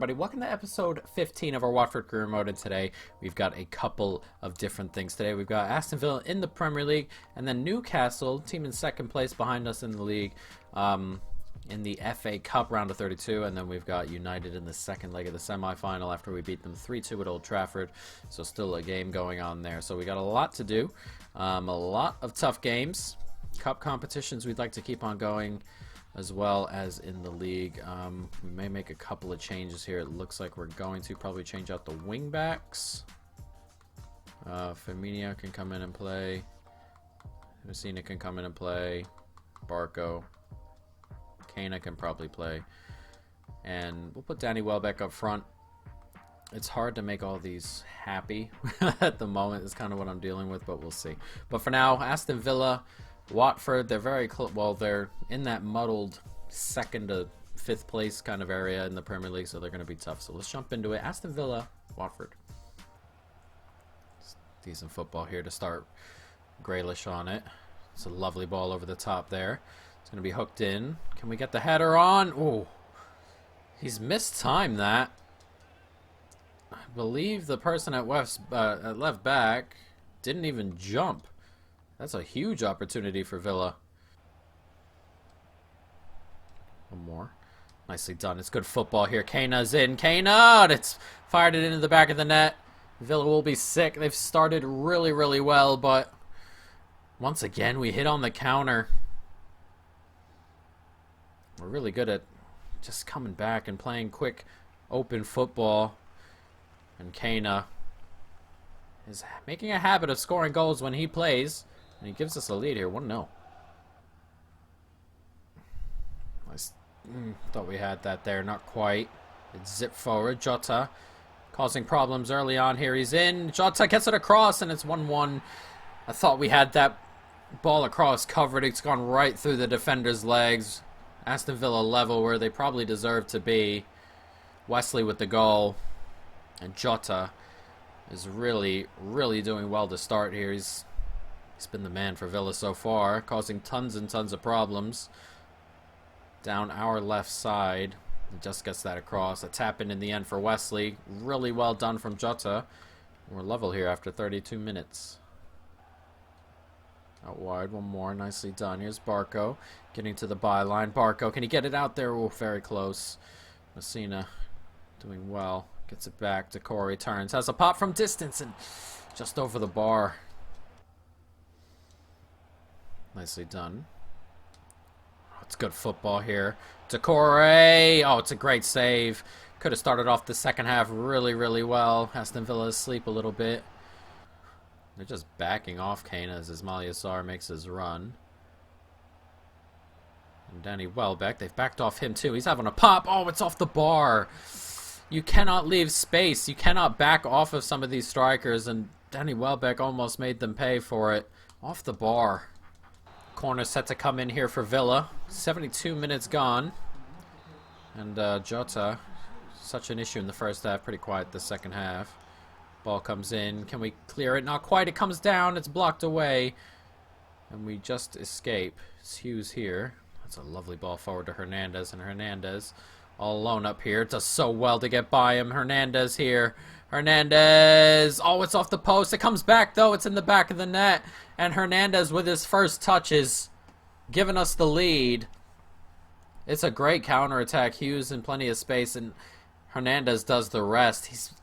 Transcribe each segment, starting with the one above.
everybody. Welcome to episode 15 of our Watford Career Mode, and today we've got a couple of different things. Today we've got Aston Villa in the Premier League, and then Newcastle, team in second place behind us in the league, in the FA Cup round of 32, and then we've got United in the second leg of the semi-final after we beat them 3-2 at Old Trafford, so still a game going on there. So we got a lot to do, a lot of tough games, cup competitions we'd like to keep on going, as well as in the league. We may make a couple of changes here. It looks like we're going to probably change out the wing backs. Firmino can come in and play. Messina can come in and play. Barco. Kana can probably play. And we'll put Danny Welbeck up front. It's hard to make all these happy at the moment. Is kind of what I'm dealing with, but we'll see. But for now, Aston Villa, Watford, they're very close. Well, they're in that muddled second to fifth place kind of area in the Premier League, so they're going to be tough. So let's jump into it. Aston Villa, Watford. Decent football here to start. Grealish on it. It's a lovely ball over the top there. It's going to be hooked in. Can we get the header on? Oh, he's mistimed that. I believe the person at left back didn't even jump. That's a huge opportunity for Villa. One more. Nicely done. It's good football here. Kana's in. Kana! It's fired it into the back of the net. Villa will be sick. They've started really, really well, but once again, we hit on the counter. We're really good at just coming back and playing quick, open football. And Kana is making a habit of scoring goals when he plays. And he gives us a lead here, 1-0. Thought we had that there, not quite. It's zipped forward. Jota causing problems early on here. He's in. Jota gets it across, and it's 1-1. I thought we had that ball across covered. It's gone right through the defender's legs. Aston Villa level where they probably deserve to be. Wesley with the goal. And Jota is really, really doing well to start here. He's been the man for Villa so far, causing tons and tons of problems. Down our left side. He just gets that across. A tap in the end for Wesley. Really well done from Jota. We're level here after 32 minutes. Out wide, one more. Nicely done. Here's Barco getting to the byline. Barco, can he get it out there? Oh, very close. Messina doing well. Gets it back to Corey. Turns. Has a pop from distance and just over the bar. Nicely done. It's good football here. Decore. Oh, it's a great save. Could have started off the second half really, really well. Aston Villa asleep a little bit. They're just backing off Kana as Ismail Sarr makes his run. And Danny Welbeck, they've backed off him too. He's having a pop. Oh, it's off the bar. You cannot leave space. You cannot back off of some of these strikers, and Danny Welbeck almost made them pay for it. Off the bar. Corner set to come in here for Villa. 72 minutes gone. And Jota, such an issue in the first half. Pretty quiet the second half. Ball comes in. Can we clear it? Not quite. It comes down. It's blocked away. And we just escape. It's Hughes here. That's a lovely ball forward to Hernandez. And Hernandez all alone up here. Does so well to get by him. Hernandez here. Hernandez. Oh, it's off the post. It comes back, though. It's in the back of the net. And Hernandez, with his first touches, giving us the lead. It's a great counterattack. Hughes in plenty of space, and Hernandez does the rest. He's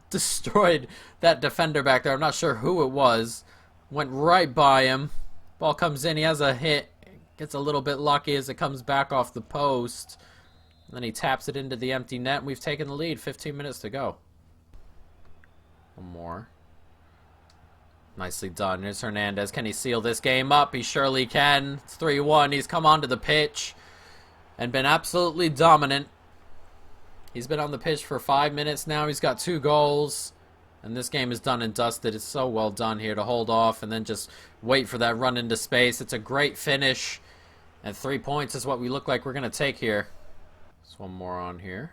destroyed that defender back there. I'm not sure who it was. Went right by him. Ball comes in. He has a hit. Gets a little bit lucky as it comes back off the post. And then he taps it into the empty net. And we've taken the lead. 15 minutes to go. One more. Nicely done. Here's Hernandez. Can he seal this game up? He surely can. It's 3-1. He's come onto the pitch and been absolutely dominant. He's been on the pitch for 5 minutes now. He's got 2 goals. And this game is done and dusted. It's so well done here to hold off and then just wait for that run into space. It's a great finish. And 3 points is what we look like we're going to take here. There's one more on here.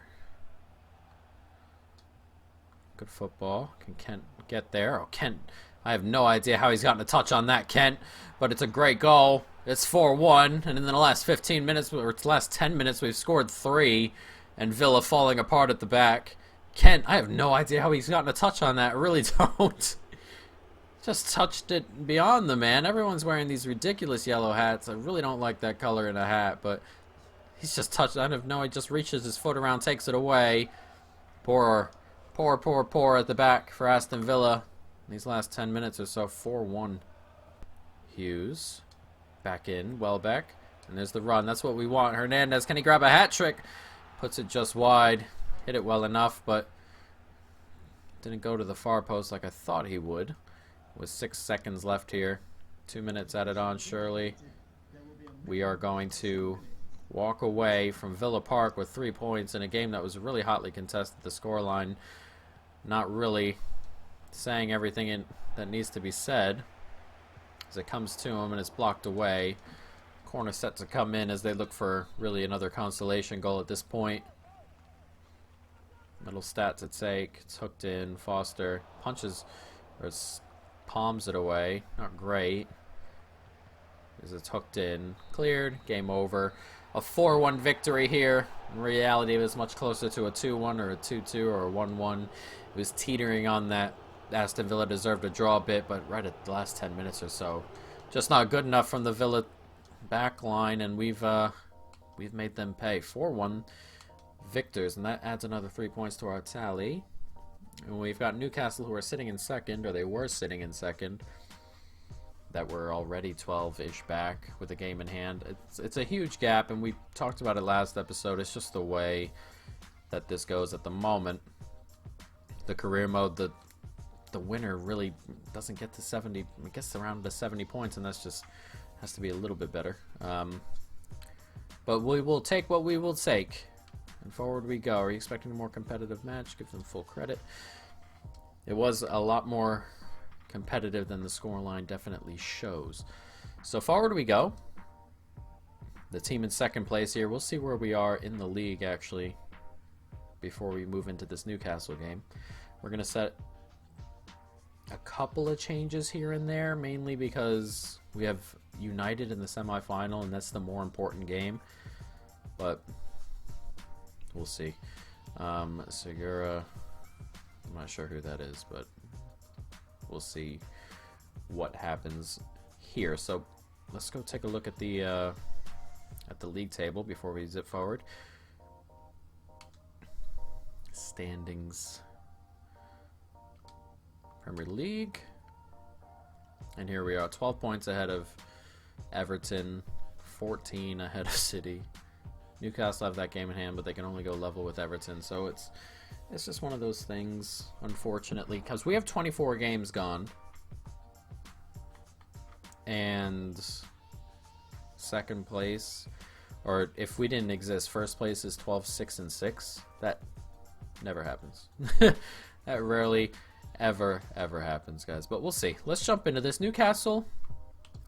Good football. Can Kent get there? Oh, Kent. I have no idea how he's gotten a touch on that, Kent. But it's a great goal. It's 4-1. And in the last 15 minutes, or last 10 minutes, we've scored 3. And Villa falling apart at the back. Kent, I have no idea how he's gotten a touch on that. I really don't. Just touched it beyond the man. Everyone's wearing these ridiculous yellow hats. I really don't like that color in a hat, but he's just touched. I don't know. He just reaches his foot around, takes it away. Poor at the back for Aston Villa. These last 10 minutes or so, 4-1. Hughes back in, Welbeck, and there's the run. That's what we want. Hernandez, can he grab a hat trick? Puts it just wide. Hit it well enough, but didn't go to the far post like I thought he would. With 6 seconds left here. 2 minutes added on, surely. We are going to walk away from Villa Park with 3 points in a game that was really hotly contested. The scoreline not really saying everything that needs to be said. As it comes to him and it's blocked away. Corner set to come in as they look for really another consolation goal at this point. Middle stats at stake. It's hooked in. Foster punches or palms it away. Not great. As it's hooked in. Cleared. Game over. A 4-1 victory here. In reality, it was much closer to a 2-1 or a 2-2 or a 1-1. It was teetering on that. Aston Villa deserved a draw a bit, but right at the last 10 minutes or so, just not good enough from the Villa back line, and we've made them pay. 4-1 victors, and that adds another 3 points to our tally. And we've got Newcastle, who are sitting in second, or they were sitting in second, that were already 12-ish back with a game in hand. It's a huge gap, and we talked about it last episode. It's just the way that this goes at the moment. The career mode, the winner really doesn't get to 70. It gets around to 70 points, and that's just has to be a little bit better. But we will take what we will take. And forward we go. Are you expecting a more competitive match? Give them full credit. It was a lot more competitive than the scoreline definitely shows. So forward we go. The team in second place here. We'll see where we are in the league, actually, before we move into this Newcastle game. We're going to set a couple of changes here and there, mainly because we have United in the semifinal, and that's the more important game. But we'll see. Segura, I'm not sure who that is, but we'll see what happens here. So let's go take a look at the league table before we zip forward. Standings. Premier League, and here we are, 12 points ahead of Everton, 14 ahead of City. Newcastle have that game in hand, but they can only go level with Everton, so it's just one of those things, unfortunately, because we have 24 games gone, and second place, or if we didn't exist, first place is 12, 6, and 6. That never happens. That rarely ever happens, guys, but we'll see. Let's jump into this. Newcastle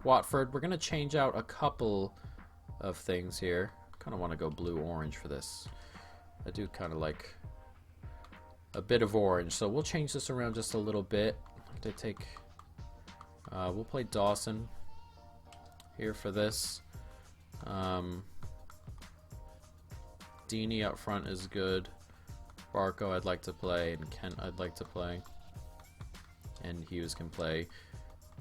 Watford. We're gonna change out a couple of things here. Kind of want to go blue-orange for this. I do kind of like a bit of orange, so we'll change this around just a little bit. They take we'll play Dawson here for this. Deeney up front is good. Barco I'd like to play, and Kent I'd like to play. And Hughes can play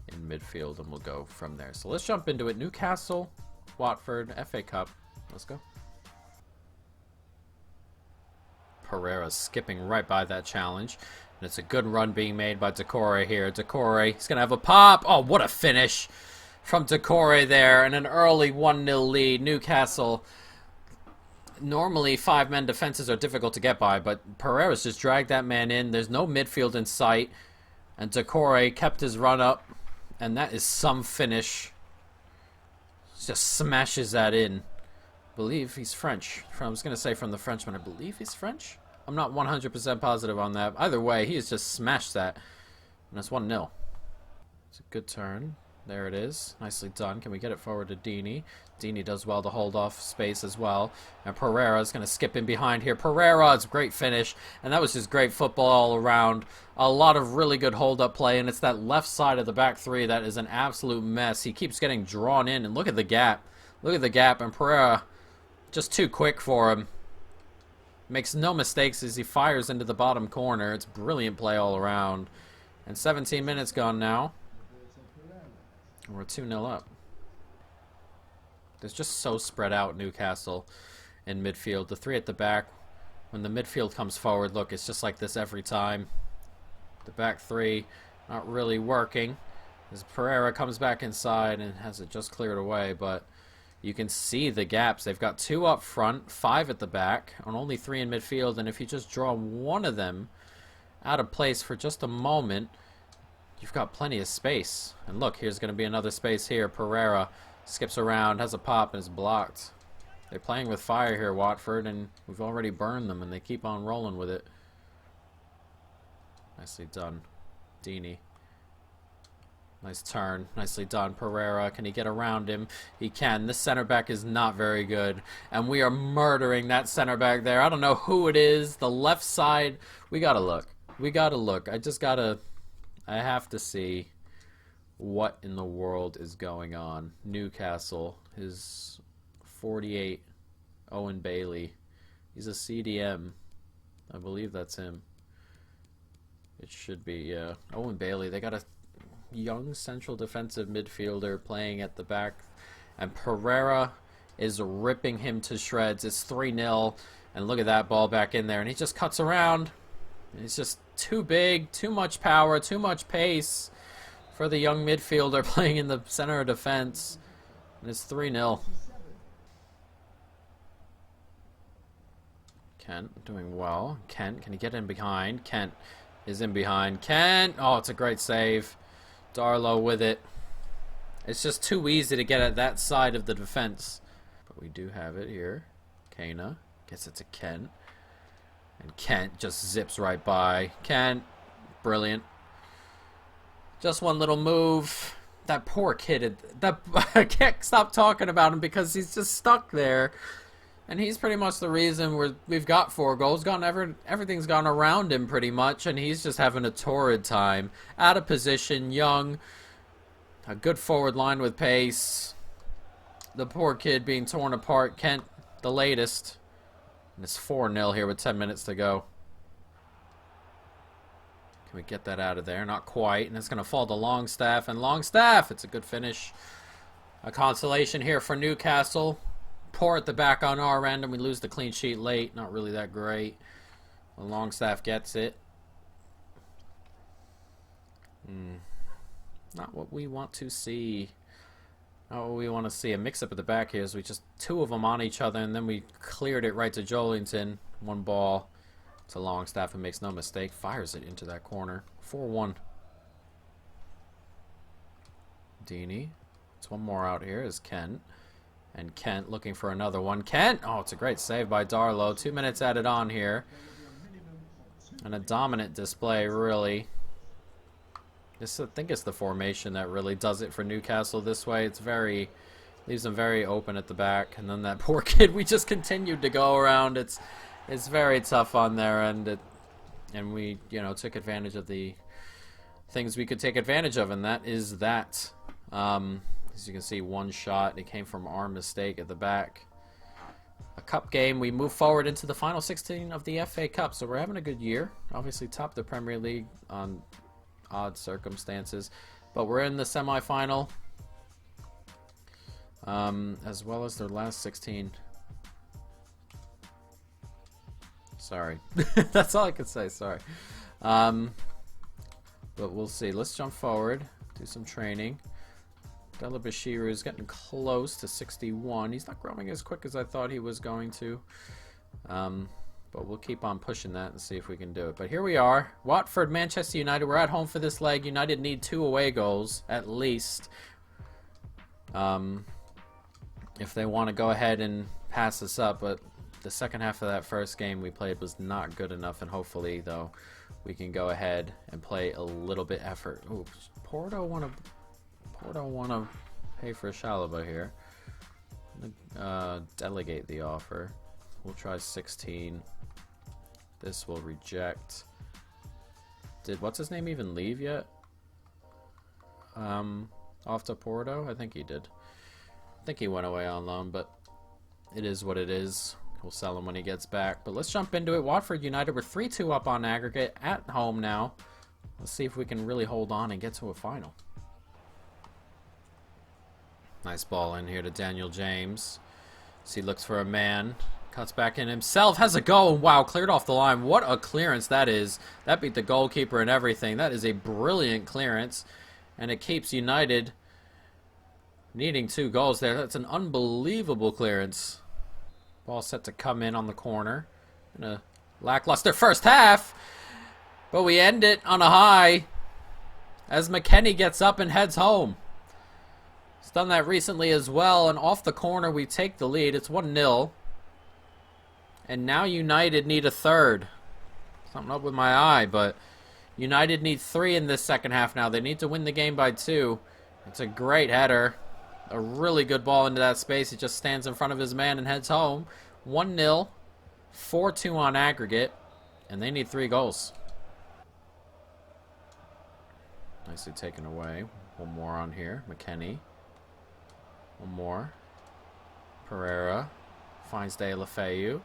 in midfield, and we'll go from there. So let's jump into it. Newcastle, Watford, FA Cup. Let's go. Pereira's skipping right by that challenge. And it's a good run being made by Decore here. Decore, he's going to have a pop. Oh, what a finish from Decore there. And an early 1-0 lead. Newcastle. Normally, 5-man defenses are difficult to get by, but Pereira's just dragged that man in. There's no midfield in sight. And Decore kept his run up, and that is some finish. Just smashes that in. I believe he's French. I was going to say from the Frenchman. I believe he's French. I'm not 100% positive on that. Either way, he has just smashed that. And it's 1-0. It's a good turn. There it is. Nicely done. Can we get it forward to Deeney? Deeney does well to hold off space as well. And Pereira is going to skip in behind here. Pereira, it's a great finish. And that was just great football all around. A lot of really good hold-up play. And it's that left side of the back three that is an absolute mess. He keeps getting drawn in. And look at the gap. Look at the gap. And Pereira, just too quick for him. Makes no mistakes as he fires into the bottom corner. It's brilliant play all around. And 17 minutes gone now. We're 2-0 up. They're just so spread out, Newcastle, in midfield. The three at the back. When the midfield comes forward, look, it's just like this every time. The back three not really working. As Pereira comes back inside and has it just cleared away, but you can see the gaps. They've got 2 up front, 5 at the back, and only 3 in midfield. And if you just draw one of them out of place for just a moment, you've got plenty of space. And look, here's going to be another space here. Pereira skips around, has a pop, and is blocked. They're playing with fire here, Watford, and we've already burned them, and they keep on rolling with it. Nicely done. Deeney. Nice turn. Nicely done. Pereira. Can he get around him? He can. This center back is not very good. And we are murdering that center back there. I don't know who it is. The left side. We got to look. We got to look. I have to see what in the world is going on. Newcastle. His 48. Owen Bailey. He's a CDM. I believe that's him. It should be, yeah. Owen Bailey. They got a young central defensive midfielder playing at the back, and Pereira is ripping him to shreds. It's 3-0, and look at that ball back in there, and he just cuts around. It's just too big, too much power, too much pace for the young midfielder playing in the center of defense, and it's 3-0. Kent doing well. Kent, can he get in behind? Kent is in behind. Kent, oh, it's a great save. Darlow with it. It's just too easy to get at that side of the defense. But we do have it here. Kana gets it to Kent. And Kent just zips right by. Kent, brilliant. Just one little move. That poor kid. I can't stop talking about him because he's just stuck there. And he's pretty much the reason we've got 4 goals. Everything's gone around him pretty much, and he's just having a torrid time. Out of position, young, a good forward line with pace. The poor kid being torn apart. Kent, the latest. And it's 4-0 here with 10 minutes to go. Can we get that out of there? Not quite. And it's going to fall to Longstaff. And Longstaff, it's a good finish. A consolation here for Newcastle. Poor at the back on our end, and we lose the clean sheet late. Not really that great. Well, Longstaff gets it. Not what we want to see. Not what we want to see. A mix-up at the back here is we just 2 of them on each other, and then we cleared it right to Jolinton. 1 ball to Longstaff, who makes no mistake. Fires it into that corner. 4-1. Deeney. It's 1 more out here is Kent. And Kent looking for another one. Kent! Oh, it's a great save by Darlow. 2 minutes added on here. And a dominant display, really. I think it's the formation that really does it for Newcastle this way. It's leaves them very open at the back. And then that poor kid, we just continued to go around. It's very tough on their end. And we, took advantage of the things we could take advantage of. And that is that. As you can see, 1 shot. It came from our mistake at the back. A cup game. We move forward into the final 16 of the FA Cup. So we're having a good year. Obviously top the Premier League on odd circumstances. But we're in the semi-final. As well as their last 16. Sorry. That's all I could say. Sorry. But we'll see. Let's jump forward. Do some training. Delabashiru is getting close to 61. He's not growing as quick as I thought he was going to. But we'll keep on pushing that and see if we can do it. But here we are. Watford, Manchester United. We're at home for this leg. United need 2 away goals, at least. If they want to go ahead and pass us up. But the second half of that first game we played was not good enough. And hopefully, though, we can go ahead and play a little bit effort. Ooh, Porto want to pay for Chalobah here. Delegate the offer. We'll try 16. This will reject. Did what's his name even leave yet? Off to Porto? I think he did. I think he went away on loan, but it is what it is. We'll sell him when he gets back. But let's jump into it. Watford United, we're 3-2 up on aggregate at home now. Let's see if we can really hold on and get to a final. Nice ball in here to Daniel James. So he looks for a man. Cuts back in himself. Has a go. Wow, cleared off the line. What a clearance that is. That beat the goalkeeper and everything. That is a brilliant clearance. And it keeps United needing 2 goals there. That's an unbelievable clearance. Ball set to come in on the corner. In a lackluster first half. But we end it on a high as McKennie gets up and heads home. He's done that recently as well. And off the corner, we take the lead. It's 1-0. And now United need a third. Something up with my eye, but United need 3 in this second half now. They need to win the game by 2. It's a great header. A really good ball into that space. He just stands in front of his man and heads home. 1-0. 4-2 on aggregate. And they need 3 goals. Nicely taken away. One more on here. McKennie. One more. Pereira. Finds De La Feu.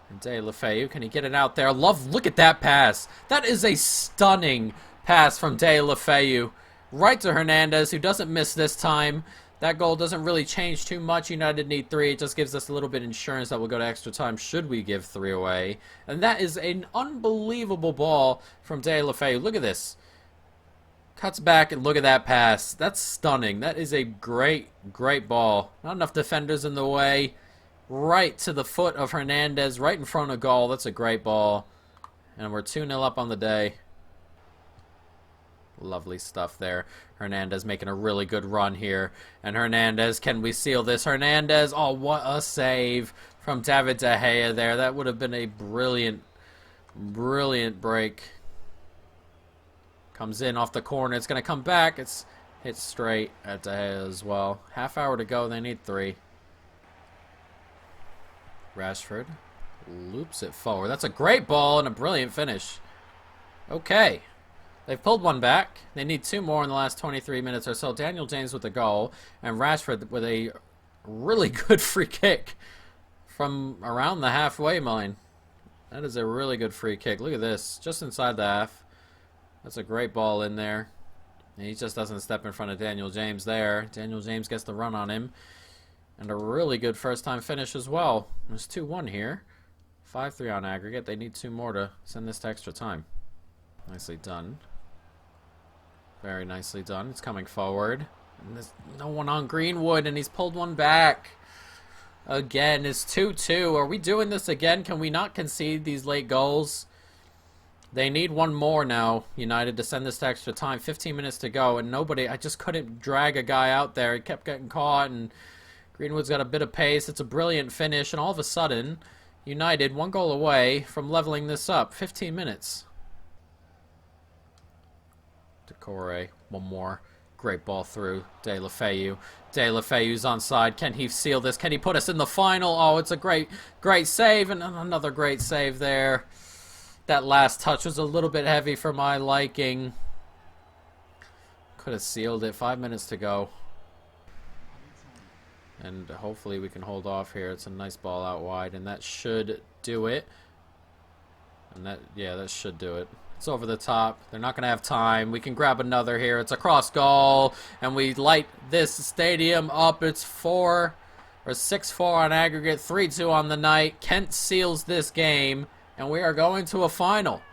And De La Feu, can he get it out there? Look at that pass. That is a stunning pass from De La Feu. Right to Hernandez, who doesn't miss this time. That goal doesn't really change too much. United need 3. It just gives us a little bit of insurance that we'll go to extra time should we give 3 away. And that is an unbelievable ball from De La Feu. Look at this. Cuts back and look at that pass. That's stunning. That is a great, great ball. Not enough defenders in the way. Right to the foot of Hernandez, right in front of goal. That's a great ball. And we're 2-0 up on the day. Lovely stuff there. Hernandez making a really good run here. And Hernandez, can we seal this? Hernandez, oh, what a save from David De Gea there. That would have been a brilliant, brilliant break. Comes in off the corner. It's going to come back. It's hit straight at De Gea as well. Half hour to go. They need 3. Rashford loops it forward. That's a great ball and a brilliant finish. Okay. They've pulled one back. They need 2 more in the last 23 minutes or so. Daniel James with the goal and Rashford with a really good free kick from around the halfway line. That is a really good free kick. Look at this. Just inside the half. That's a great ball in there. And he just doesn't step in front of Daniel James there. Daniel James gets the run on him. And a really good first-time finish as well. There's 2-1 here. 5-3 on aggregate. They need 2 more to send this to extra time. Nicely done. Very nicely done. It's coming forward. And there's no one on Greenwood, and he's pulled one back. Again, it's 2-2. Are we doing this again? Can we not concede these late goals? They need 1 more now, United, to send this to extra time. 15 minutes to go, and nobody... I just couldn't drag a guy out there. He kept getting caught, and Greenwood's got a bit of pace. It's a brilliant finish, and all of a sudden, United 1 goal away from leveling this up. 15 minutes. Decore, 1 more. Great ball through. De La Feu. De La Feu's onside. Can he seal this? Can he put us in the final? Oh, it's a great, great save, and another great save there. That last touch was a little bit heavy for my liking. Could have sealed it. 5 minutes to go. And hopefully we can hold off here. It's a nice ball out wide, and that should do it. And that, yeah, that should do it. It's over the top. They're not going to have time. We can grab another here. It's a cross goal, and we light this stadium up. It's 6-4 on aggregate, 3-2 on the night. Kent seals this game, and we are going to a final.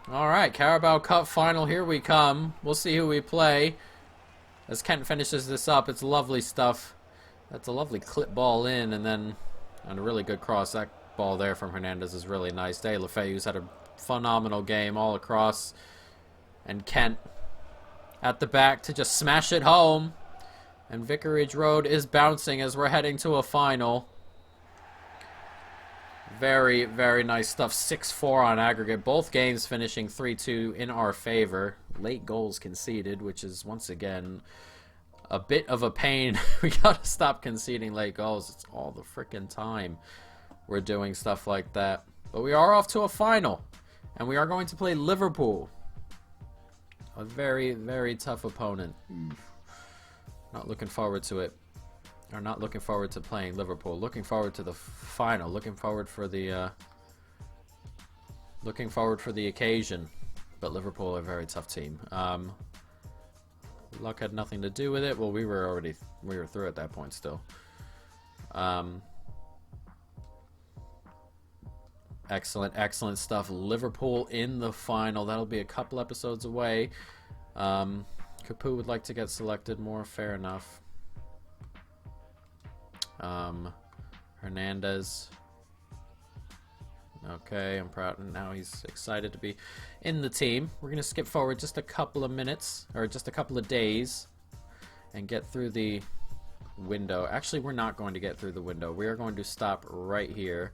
All right, Carabao Cup final. Here we come. We'll see who we play. As Kent finishes this up, it's lovely stuff. That's a lovely clip ball in, and then a really good cross. That ball there from Hernandez is really nice. De La Feu's had a phenomenal game all across. And Kent at the back to just smash it home. And Vicarage Road is bouncing as we're heading to a final. Very, very nice stuff. 6-4 on aggregate. Both games finishing 3-2 in our favor. Late goals conceded, which is, once again, a bit of a pain. We gotta stop conceding late goals. It's all the frickin' time we're doing stuff like that. But we are off to a final. And we are going to play Liverpool. A very, very tough opponent. Not looking forward to it. are not looking forward to playing Liverpool. Looking forward to the final. Looking forward for the occasion. But Liverpool are a very tough team. Luck had nothing to do with it. Well, we were through at that point still. Excellent stuff. Liverpool in the final. That'll be a couple episodes away. Capu would like to get selected more. Fair enough. Hernandez. Okay, I'm proud. Now he's excited to be in the team. We're going to skip forward just a couple of minutes, or just a couple of days, and get through the window. Actually, we're not going to get through the window. We are going to stop right here.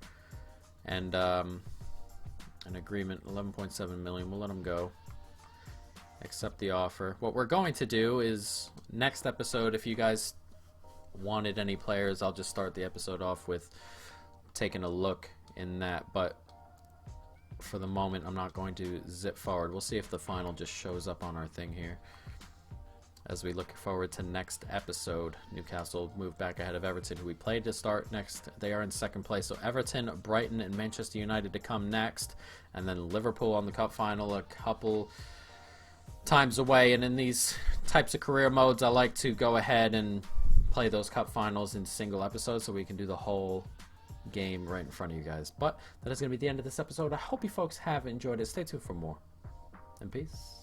And an agreement, 11.7 million. We'll let him go. Accept the offer. What we're going to do is, next episode, if you guys wanted any players, I'll just start the episode off with taking a look in that, but for the moment I'm not going to zip forward. We'll see if the final just shows up on our thing here as we look forward to next episode. Newcastle move back ahead of Everton, who we played to start next. They are in second place, so Everton, Brighton, and Manchester United to come next, and then Liverpool on the cup final a couple times away. And in these types of career modes, I like to go ahead and play those cup finals in single episodes so we can do the whole game right in front of you guys. But that is going to be the end of this episode. I hope you folks have enjoyed it. Stay tuned for more, and peace.